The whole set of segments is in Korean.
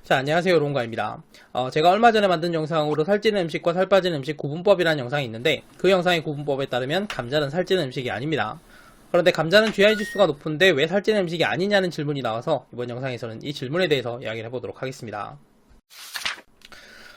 자, 안녕하세요. 롱가입니다. 제가 얼마 전에 만든 영상으로 살찌는 음식과 살 빠지는 음식 구분법이라는 영상이 있는데 그 영상의 구분법에 따르면 감자는 살찌는 음식이 아닙니다. 그런데 감자는 GI 지수가 높은데 왜 살찌는 음식이 아니냐는 질문이 나와서 이번 영상에서는 이 질문에 대해서 이야기를 해보도록 하겠습니다.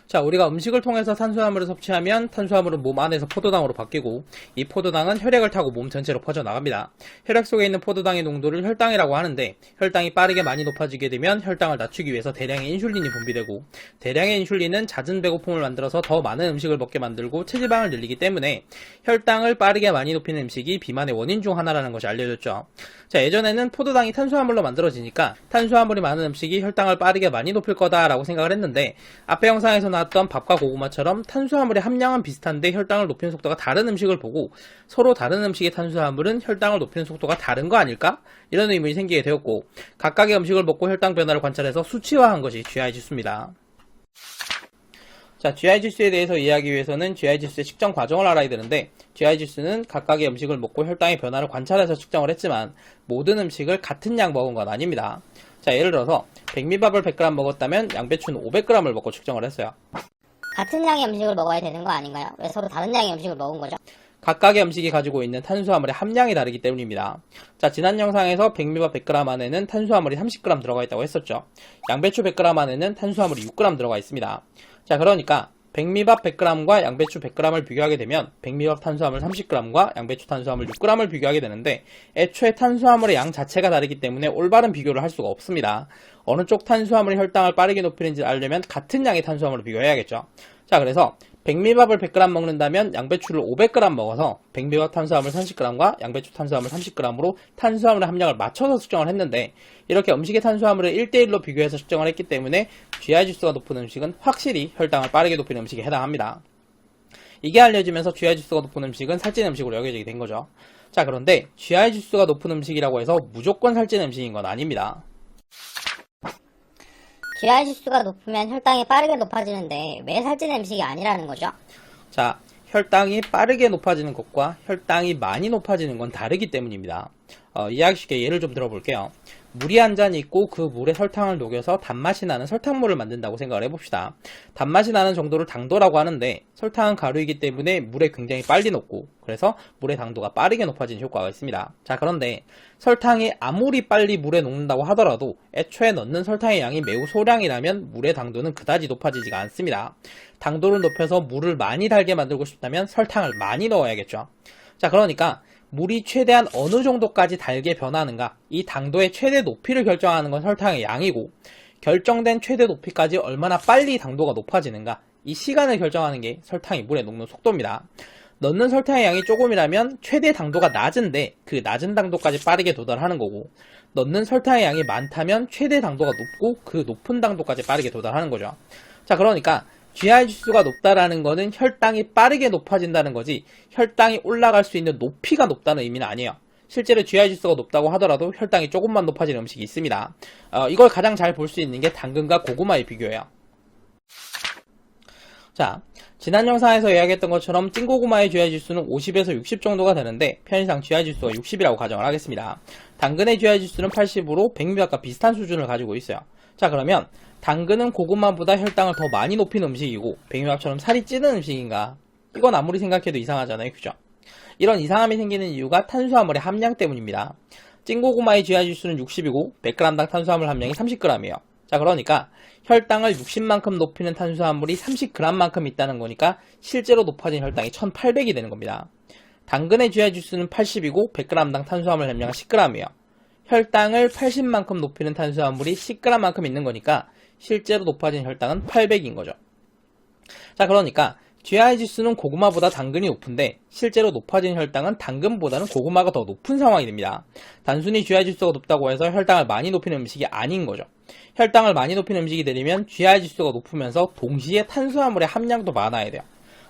자, 우리가 음식을 통해서 탄수화물을 섭취하면 탄수화물은 몸 안에서 포도당으로 바뀌고 이 포도당은 혈액을 타고 몸 전체로 퍼져나갑니다. 혈액 속에 있는 포도당의 농도를 혈당이라고 하는데 혈당이 빠르게 많이 높아지게 되면 혈당을 낮추기 위해서 대량의 인슐린이 분비되고 대량의 인슐린은 잦은 배고픔을 만들어서 더 많은 음식을 먹게 만들고 체지방을 늘리기 때문에 혈당을 빠르게 많이 높이는 음식이 비만의 원인 중 하나라는 것이 알려졌죠. 자, 예전에는 포도당이 탄수화물로 만들어지니까 탄수화물이 많은 음식이 혈당을 빠르게 많이 높일 거다라고 생각을 했는데 앞에 영상에서 나왔던 밥과 고구마처럼 탄수화물의 함량은 비슷한데 혈당을 높이는 속도가 다른 음식을 보고 서로 다른 음식의 탄수화물은 혈당을 높이는 속도가 다른 거 아닐까? 이런 의문이 생기게 되었고 각각의 음식을 먹고 혈당 변화를 관찰해서 수치화한 것이 GI 지수입니다. 자, GI 지수에 대해서 이해하기 위해서는 GI 지수의 측정 과정을 알아야 되는데 GI 지수는 각각의 음식을 먹고 혈당의 변화를 관찰해서 측정을 했지만 모든 음식을 같은 양 먹은 건 아닙니다. 자, 예를 들어서 백미밥을 100g 먹었다면 양배추는 500g을 먹고 측정을 했어요. 같은 양의 음식을 먹어야 되는 거 아닌가요? 왜 서로 다른 양의 음식을 먹은 거죠? 각각의 음식이 가지고 있는 탄수화물의 함량이 다르기 때문입니다. 자, 지난 영상에서 백미밥 100g 안에는 탄수화물이 30g 들어가 있다고 했었죠. 양배추 100g 안에는 탄수화물이 6g 들어가 있습니다. 자, 그러니까 백미밥 100g과 양배추 100g을 비교하게 되면 백미밥 탄수화물 30g과 양배추 탄수화물 6g을 비교하게 되는데 애초에 탄수화물의 양 자체가 다르기 때문에 올바른 비교를 할 수가 없습니다. 어느 쪽 탄수화물이 혈당을 빠르게 높이는지 알려면 같은 양의 탄수화물을 비교해야겠죠. 자, 그래서 백미밥을 100g 먹는다면 양배추를 500g 먹어서 백미밥 탄수화물 30g과 양배추 탄수화물 30g으로 탄수화물의 함량을 맞춰서 측정을 했는데 이렇게 음식의 탄수화물을 1대1로 비교해서 측정을 했기 때문에 GI 지수가 높은 음식은 확실히 혈당을 빠르게 높이는 음식에 해당합니다. 이게 알려지면서 GI 지수가 높은 음식은 살찌는 음식으로 여겨지게 된 거죠. 자, 그런데 GI 지수가 높은 음식이라고 해서 무조건 살찌는 음식인 건 아닙니다. GI 지수가 높으면 혈당이 빠르게 높아지는데 왜 살찌는 음식이 아니라는 거죠? 자, 혈당이 빠르게 높아지는 것과 혈당이 많이 높아지는 건 다르기 때문입니다. 이해하기 쉽게 예를 좀 들어볼게요. 물이 한 잔이 있고 그 물에 설탕을 녹여서 단맛이 나는 설탕물을 만든다고 생각을 해봅시다. 단맛이 나는 정도를 당도라고 하는데 설탕은 가루이기 때문에 물에 굉장히 빨리 녹고 그래서 물의 당도가 빠르게 높아지는 효과가 있습니다. 자, 그런데 설탕이 아무리 빨리 물에 녹는다고 하더라도 애초에 넣는 설탕의 양이 매우 소량이라면 물의 당도는 그다지 높아지지가 않습니다. 당도를 높여서 물을 많이 달게 만들고 싶다면 설탕을 많이 넣어야겠죠. 자, 그러니까 물이 최대한 어느 정도까지 달게 변하는가, 이 당도의 최대 높이를 결정하는 건 설탕의 양이고 결정된 최대 높이까지 얼마나 빨리 당도가 높아지는가, 이 시간을 결정하는 게 설탕이 물에 녹는 속도입니다. 넣는 설탕의 양이 조금이라면 최대 당도가 낮은데 그 낮은 당도까지 빠르게 도달하는 거고 넣는 설탕의 양이 많다면 최대 당도가 높고 그 높은 당도까지 빠르게 도달하는 거죠. 자, 그러니까 GI 지수가 높다라는 거는 혈당이 빠르게 높아진다는 거지 혈당이 올라갈 수 있는 높이가 높다는 의미는 아니에요. 실제로 GI 지수가 높다고 하더라도 혈당이 조금만 높아지는 음식이 있습니다. 이걸 가장 잘 볼 수 있는 게 당근과 고구마의 비교예요. 자, 지난 영상에서 이야기했던 것처럼 찐고구마의 GI 지수는 50에서 60 정도가 되는데 편의상 GI 지수가 60이라고 가정을 하겠습니다. 당근의 GI 지수는 80으로 백미밥과 비슷한 수준을 가지고 있어요. 자, 그러면 당근은 고구마보다 혈당을 더 많이 높이는 음식이고 백미밥처럼 살이 찌는 음식인가? 이건 아무리 생각해도 이상하잖아요, 그죠? 이런 이상함이 생기는 이유가 탄수화물의 함량 때문입니다. 찐고구마의 GI 지수는 60이고 100g당 탄수화물 함량이 30g이에요. 자, 그러니까 혈당을 60만큼 높이는 탄수화물이 30g만큼 있다는 거니까 실제로 높아진 혈당이 1800이 되는 겁니다. 당근의 GI 지수는 80이고 100g당 탄수화물 함량은 10g이에요. 혈당을 80만큼 높이는 탄수화물이 10g만큼 있는 거니까 실제로 높아진 혈당은 800인 거죠. 자, 그러니까 GI 지수는 고구마보다 당근이 높은데 실제로 높아진 혈당은 당근보다는 고구마가 더 높은 상황이 됩니다. 단순히 GI 지수가 높다고 해서 혈당을 많이 높이는 음식이 아닌 거죠. 혈당을 많이 높이는 음식이 되려면 GI 지수가 높으면서 동시에 탄수화물의 함량도 많아야 돼요.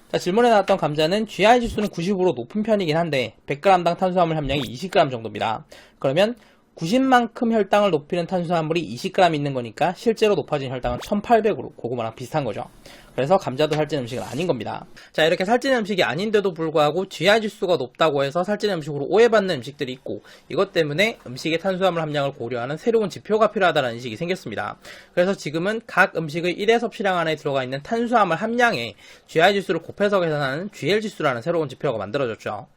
자, 질문에 나왔던 감자는 GI 지수는 90으로 높은 편이긴 한데 100g당 탄수화물 함량이 20g 정도입니다. 그러면 90만큼 혈당을 높이는 탄수화물이 20g 있는 거니까 실제로 높아진 혈당은 1800으로 고구마랑 비슷한 거죠. 그래서 감자도 살찌는 음식은 아닌 겁니다. 자, 이렇게 살찌는 음식이 아닌데도 불구하고 GI 지수가 높다고 해서 살찌는 음식으로 오해받는 음식들이 있고, 이것 때문에 음식의 탄수화물 함량을 고려하는 새로운 지표가 필요하다는 인식이 생겼습니다. 그래서 지금은 각 음식의 1회 섭취량 안에 들어가 있는 탄수화물 함량에 GI 지수를 곱해서 계산하는 GL 지수라는 새로운 지표가 만들어졌죠.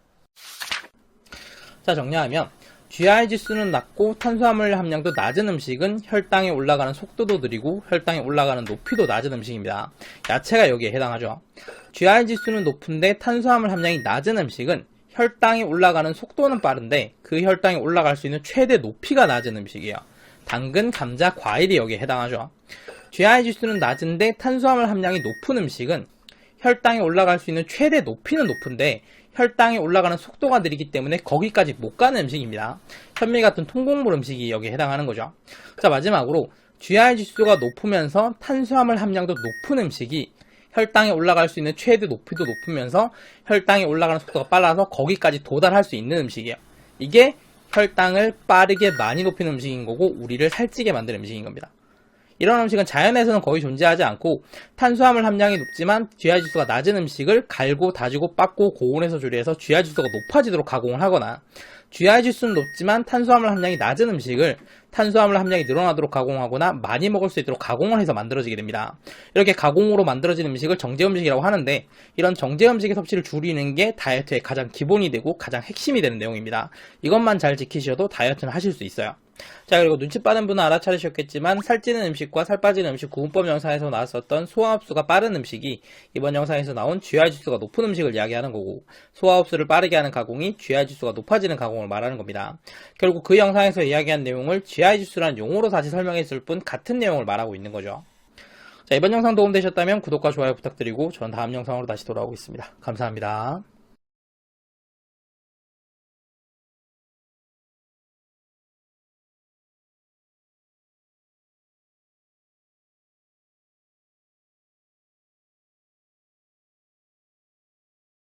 자, 정리하면 GI 지수는 낮고 탄수화물 함량도 낮은 음식은 혈당이 올라가는 속도도 느리고 혈당이 올라가는 높이도 낮은 음식입니다. 야채가 여기에 해당하죠. GI 지수는 높은데 탄수화물 함량이 낮은 음식은 혈당이 올라가는 속도는 빠른데 그 혈당이 올라갈 수 있는 최대 높이가 낮은 음식이에요. 당근, 감자, 과일이 여기에 해당하죠. GI 지수는 낮은데 탄수화물 함량이 높은 음식은 혈당이 올라갈 수 있는 최대 높이는 높은데 혈당이 올라가는 속도가 느리기 때문에 거기까지 못 가는 음식입니다. 현미 같은 통곡물 음식이 여기에 해당하는 거죠. 자, 마지막으로 GI 지수가 높으면서 탄수화물 함량도 높은 음식이 혈당이 올라갈 수 있는 최대 높이도 높으면서 혈당이 올라가는 속도가 빨라서 거기까지 도달할 수 있는 음식이에요. 이게 혈당을 빠르게 많이 높이는 음식인 거고 우리를 살찌게 만드는 음식인 겁니다. 이런 음식은 자연에서는 거의 존재하지 않고 탄수화물 함량이 높지만 GI 지수가 낮은 음식을 갈고 다지고 빻고 고온에서 조리해서 GI 지수가 높아지도록 가공을 하거나, GI 지수는 높지만 탄수화물 함량이 낮은 음식을 탄수화물 함량이 늘어나도록 가공하거나 많이 먹을 수 있도록 가공을 해서 만들어지게 됩니다. 이렇게 가공으로 만들어진 음식을 정제 음식이라고 하는데, 이런 정제 음식의 섭취를 줄이는 게 다이어트의 가장 기본이 되고 가장 핵심이 되는 내용입니다. 이것만 잘 지키셔도 다이어트는 하실 수 있어요. 자, 그리고 눈치 빠른 분은 알아차리셨겠지만 살찌는 음식과 살 빠지는 음식 구분법 영상에서 나왔었던 소화흡수가 빠른 음식이 이번 영상에서 나온 GI 지수가 높은 음식을 이야기하는 거고, 소화흡수를 빠르게 하는 가공이 GI 지수가 높아지는 가공을 말하는 겁니다. 결국 그 영상에서 이야기한 내용을 GI 지수라는 용어로 다시 설명했을 뿐 같은 내용을 말하고 있는 거죠. 자, 이번 영상 도움되셨다면 구독과 좋아요 부탁드리고 저는 다음 영상으로 다시 돌아오겠습니다. 감사합니다.